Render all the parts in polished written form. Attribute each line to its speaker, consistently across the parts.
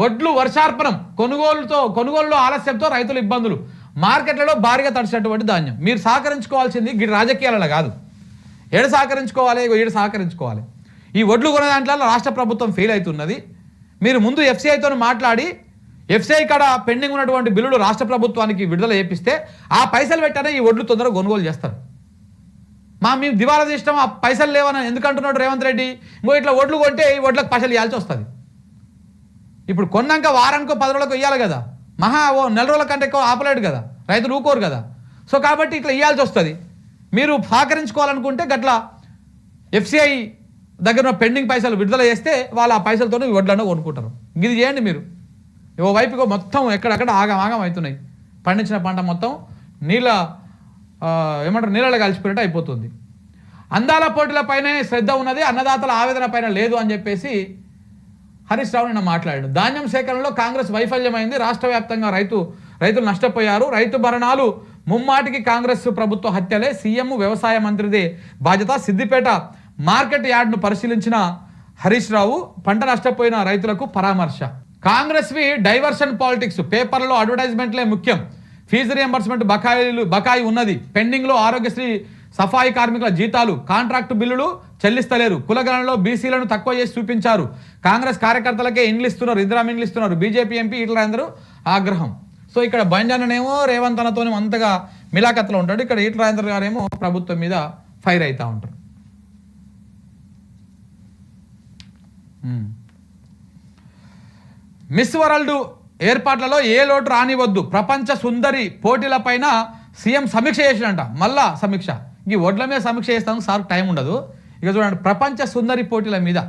Speaker 1: వడ్లు వర్షార్పణం కొనుగోలులో ఆలస్యంతో రైతుల ఇబ్బందులు మార్కెట్లలో భారీగా తడిసినటువంటి ధాన్యం మీరు సహకరించుకోవాల్సింది గిడి రాజకీయాలలో కాదు ఏడు సహకరించుకోవాలి ఈ వడ్లు కొనే దాంట్లో రాష్ట్ర ప్రభుత్వం ఫెయిల్ అవుతున్నది మీరు ముందు ఎఫ్సిఐతో మాట్లాడి ఎఫ్సిఐ కాడ పెండింగ్ ఉన్నటువంటి బిల్లులు రాష్ట్ర ప్రభుత్వానికి విడుదల చేపిస్తే ఆ పైసలు పెట్టానే ఈ వడ్లు తొందరగా కొనుగోలు చేస్తారు మేము దివాలా తీసినాం ఆ పైసలు లేవని ఎందుకంటున్నాడు రేవంత్ రెడ్డి ఇంకో ఇట్లా వడ్లు కొంటే ఈ వడ్లకు పైసలు ఇవ్వాల్సి వస్తుంది ఇప్పుడు కొన్నాక వారానికో 10 రోజులకు ఇవ్వాలి కదా ఓ 4 రోజుల కంటే ఎక్కువ ఆపలేడు కదా రైతులు ఊకోరు కదా సో కాబట్టి ఇట్లా ఇవ్వాల్సి వస్తుంది మీరు సహకరించుకోవాలనుకుంటే గట్లా ఎఫ్సిఐ దగ్గర పెండింగ్ పైసలు విడుదల చేస్తే వాళ్ళు ఆ పైసలతో వడ్లను కొనుక్కుంటారు ఇది చేయండి మీరు ఓ వైపుకో మొత్తం ఎక్కడక్కడ ఆగం అవుతున్నాయి పండించిన పంట మొత్తం నీళ్ళలో కలిసిపోయినట్టు అయిపోతుంది అందాల పోటీలపైనే శ్రద్ధ ఉన్నది అన్నదాతల ఆవేదన పైన లేదు అని చెప్పేసి హరీష్ రావు నిన్న మాట్లాడాడు ధాన్యం సేకరణలో కాంగ్రెస్ వైఫల్యమైంది రాష్ట్ర వ్యాప్తంగా రైతులు నష్టపోయారు రైతు భరణాలు ముమ్మాటికి కాంగ్రెస్ ప్రభుత్వ హత్యలే సీఎం వ్యవసాయ మంత్రిదే బాధ్యత సిద్దిపేట మార్కెట్ యార్డ్ను పరిశీలించిన హరీష్ రావు పంట నష్టపోయిన రైతులకు పరామర్శ కాంగ్రెస్వి డైవర్షన్ పాలిటిక్స్ పేపర్లలో అడ్వర్టైజ్మెంట్లే ముఖ్యం ఫీజు రియంబర్స్మెంట్ బకాయి ఉన్నది పెండింగ్లో ఆరోగ్యశ్రీ సఫాయి కార్మికుల జీతాలు కాంట్రాక్టు బిల్లులు చెల్లిస్తలేరు కులగణనలో బీసీలను తక్కువ చేసి చూపించారు కాంగ్రెస్ కార్యకర్తలకే ఇండ్లు ఇస్తున్నారు ఇందిరామ ఇండ్లు ఇస్తున్నారు బీజేపీ ఎంపీ ఈటల రాజేందర్ ఆగ్రహం సో ఇక్కడ బంజాననేమో రేవంత్ అన్నతో అంతగా మిలాఖత్లో ఉంటాడు ఇక్కడ ఈటల రాజేందర్ గారేమో ప్రభుత్వం మీద ఫైర్ అవుతూ ఉంటారు మిస్ వరల్డ్ ఏర్పాట్లలో ఏ లోటు రానివద్దు ప్రపంచ సుందరి పోటీలపైన సీఎం సమీక్ష చేసినంట మళ్ళా సమీక్ష ఈ ఒడ్ల మీద సమీక్ష చేస్తాను సార్ టైం ఉండదు ఇక చూడండి ప్రపంచ సుందరి పోటీల మీద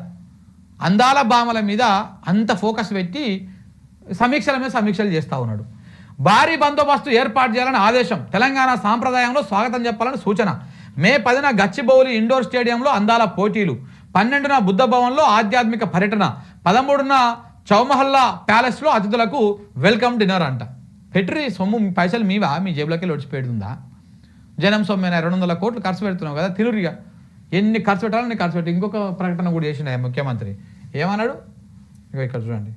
Speaker 1: అందాల భామల మీద అంత ఫోకస్ పెట్టి సమీక్షలు చేస్తూ ఉన్నాడు భారీ బందోబస్తు ఏర్పాటు చేయాలని ఆదేశం తెలంగాణ సాంప్రదాయంలో స్వాగతం చెప్పాలని సూచన మే 10న గచ్చిబౌలి ఇండోర్ స్టేడియంలో అందాల పోటీలు 12న బుద్ధ భవన్లో ఆధ్యాత్మిక పర్యటన 13న చౌమహల్లా ప్యాలెస్లో అతిథులకు వెల్కమ్ డిన్నర్ అంట పెట్రీ సొమ్ము పైసలు మీవా మీ జేబులకి లొడిచిపెడుతుందా జనం సొమ్మైన 200 కోట్లు ఖర్చు పెడుతున్నావు కదా తిరురిగా ఎన్ని ఖర్చు పెట్టాలని ఖర్చు పెట్టి ఇంకొక ప్రకటన కూడా చేసిండు ముఖ్యమంత్రి ఏమన్నాడు ఇక ఇక్కడ చూడండి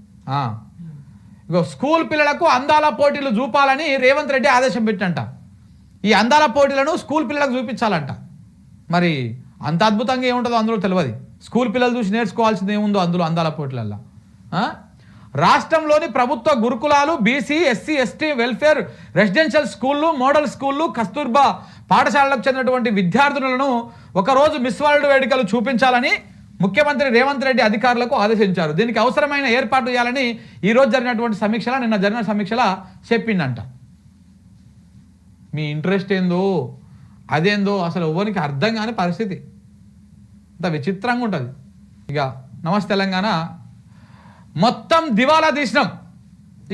Speaker 1: ఇగో స్కూల్ పిల్లలకు అందాల పోటీలు చూపాలని రేవంత్ రెడ్డి ఆదేశం పెట్టంట ఈ అందాల పోటీలను స్కూల్ పిల్లలకు చూపించాలంట మరి అంత అద్భుతంగా ఏముంటుందో అందులో తెలియదు స్కూల్ పిల్లలు చూసి నేర్చుకోవాల్సింది ఏముందో అందులో అందాల పోటీలల్లో రాష్ట్రంలోని ప్రభుత్వ గురుకులాలు BC SC ST welfare residential స్కూళ్ళు మోడల్ స్కూళ్ళు కస్తూర్బా పాఠశాలలకు చెందినటువంటి విద్యార్థులను ఒకరోజు మిస్ వరల్డ్ వేడుకలు చూపించాలని ముఖ్యమంత్రి రేవంత్ రెడ్డి అధికారులకు ఆదేశించారు దీనికి అవసరమైన ఏర్పాటు చేయాలని ఈరోజు జరిగినటువంటి సమీక్షల నిన్న జరిగిన సమీక్షల చెప్పిందంట మీ ఇంట్రెస్ట్ ఏందో అదేందో అసలు ఎవరికి అర్థం కాని పరిస్థితి అంత విచిత్రంగా ఉంటుంది ఇక నమస్తే తెలంగాణ మొత్తం దివాలా తీసినాం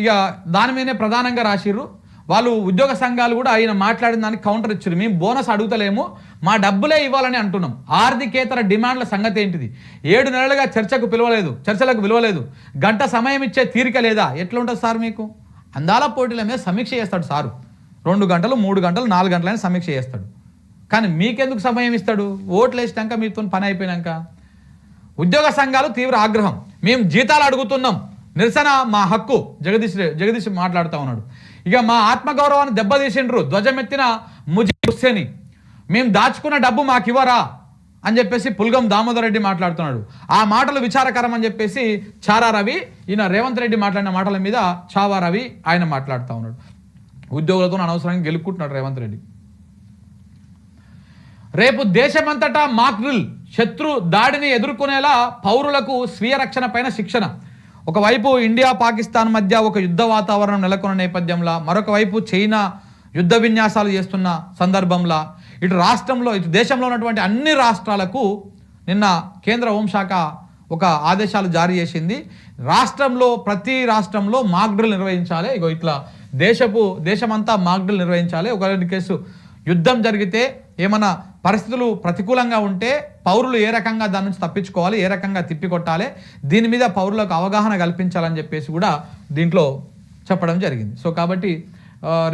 Speaker 1: ఇక దాని మీదనే ప్రధానంగా రాసిర్రు వాళ్ళు ఉద్యోగ సంఘాలు కూడా ఆయన మాట్లాడిన దానికి కౌంటర్ ఇచ్చారు మేము బోనస్ అడుగుతలేము మా డబ్బులే ఇవ్వాలని అంటున్నాం ఆర్థికేతర డిమాండ్ల సంగతి ఏంటిది 7 నెలలుగా చర్చలకు విలువలేదు గంట సమయం ఇచ్చే తీరిక లేదా ఎట్లా ఉంటుంది సార్ మీకు అందాల పోటీల మీద సమీక్ష చేస్తాడు సారు 2 గంటలు 3 గంటలు 4 గంటలైనా సమీక్ష చేస్తాడు కానీ మీకెందుకు సమయం ఇస్తాడు ఓట్లు వేసినాక మీతో పని అయిపోయినాక ఉద్యోగ సంఘాలు తీవ్ర ఆగ్రహం మేము జీతాలు అడుగుతున్నాం నిరసన మా హక్కు జగదీష్ మాట్లాడుతూ ఉన్నాడు ఇక మా ఆత్మగౌరవాన్ని దెబ్బతీసిండ్రు ధ్వజమెత్తిన ముజీబ్ హుస్సేని మేము దాచుకున్న డబ్బు మాకు ఇవ్వరా అని చెప్పేసి పుల్గం దామోదర్ రెడ్డి మాట్లాడుతున్నాడు ఆ మాటలు విచారకరం అని చెప్పేసి చారా రవి ఈయన రేవంత్ రెడ్డి మాట్లాడిన మాటల మీద చావా రవి ఆయన మాట్లాడుతూ ఉన్నాడు ఉద్యోగులతో అనవసరంగా గెలుపుకుంటున్నాడు రేవంత్ రెడ్డి రేపు దేశమంతటా మాక్ డ్రిల్ శత్రు దాడిని ఎదుర్కొనేలా పౌరులకు స్వీయ రక్షణ పైన శిక్షణ ఒకవైపు ఇండియా పాకిస్తాన్ మధ్య ఒక యుద్ధ వాతావరణం నెలకొన్న నేపథ్యంలో మరొక వైపు చైనా యుద్ధ విన్యాసాలు చేస్తున్న సందర్భంలో ఇటు దేశంలో ఉన్నటువంటి అన్ని రాష్ట్రాలకు నిన్న కేంద్ర హోంశాఖ ఒక ఆదేశాలు జారీ చేసింది ప్రతి రాష్ట్రంలో మాక్ డ్రిల్ నిర్వహించాలి ఇగో ఇట్లా దేశమంతా మాక్ డ్రిల్ నిర్వహించాలి ఒక కేసు యుద్ధం జరిగితే ఏమైనా పరిస్థితులు ప్రతికూలంగా ఉంటే పౌరులు ఏ రకంగా దాని నుంచి తప్పించుకోవాలి ఏ రకంగా తిప్పికొట్టాలి దీని మీద పౌరులకు అవగాహన కల్పించాలని చెప్పేసి కూడా దీంట్లో చెప్పడం జరిగింది సో కాబట్టి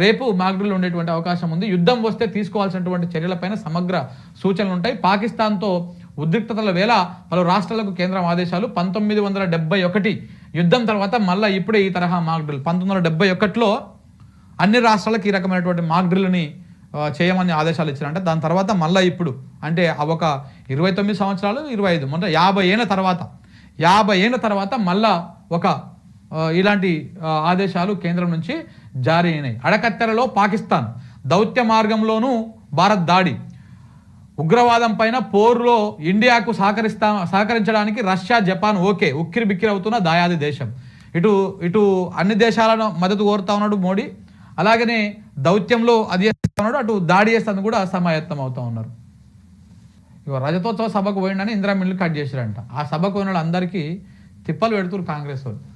Speaker 1: రేపు మాక్డ్రిల్ ఉండేటువంటి అవకాశం ఉంది యుద్ధం వస్తే తీసుకోవాల్సినటువంటి చర్యలపైన సమగ్ర సూచనలు ఉంటాయి పాకిస్తాన్తో ఉద్రిక్తతల వేళ పలు రాష్ట్రాలకు కేంద్రం ఆదేశాలు 1971 యుద్ధం తర్వాత మళ్ళీ ఇప్పుడే ఈ తరహా మాక్ డ్రిల్ 1971లో అన్ని రాష్ట్రాలకు ఈ రకమైనటువంటి మాక్ డ్రిల్ని చేయమని ఆదేశాలు ఇచ్చారంటే దాని తర్వాత మళ్ళీ ఇప్పుడు అంటే ఒక 29 సంవత్సరాలు 25 మొన్న 50 ఏళ్ళ తర్వాత మళ్ళా ఒక ఇలాంటి ఆదేశాలు కేంద్రం నుంచి జారీ అయినాయి. అడకత్తెరలో పాకిస్తాన్, దౌత్య మార్గంలోనూ భారత్ దాడి, ఉగ్రవాదం పైన పోరులో ఇండియాకు సహకరించడానికి రష్యా, జపాన్ ఓకే, ఉక్కిరి బిక్కిరి అవుతున్న దాయాది దేశం. ఇటు అన్ని దేశాలను మద్దతు కోరుతా ఉన్నాడు మోడీ, అలాగనే దౌత్యంలో అది చేస్తా ఉన్నాడు, అటు దాడి చేస్తాను కూడా సమాయత్తం అవుతా ఉన్నారు. ఇక రజతోత్సవ సభకు పోయిండని ఇందిరా మిల్లు కట్ చేశారంట. ఆ సభకు పోయిన వాళ్ళందరికీ తిప్పలు పెడుతున్నారు కాంగ్రెస్ వాళ్ళు.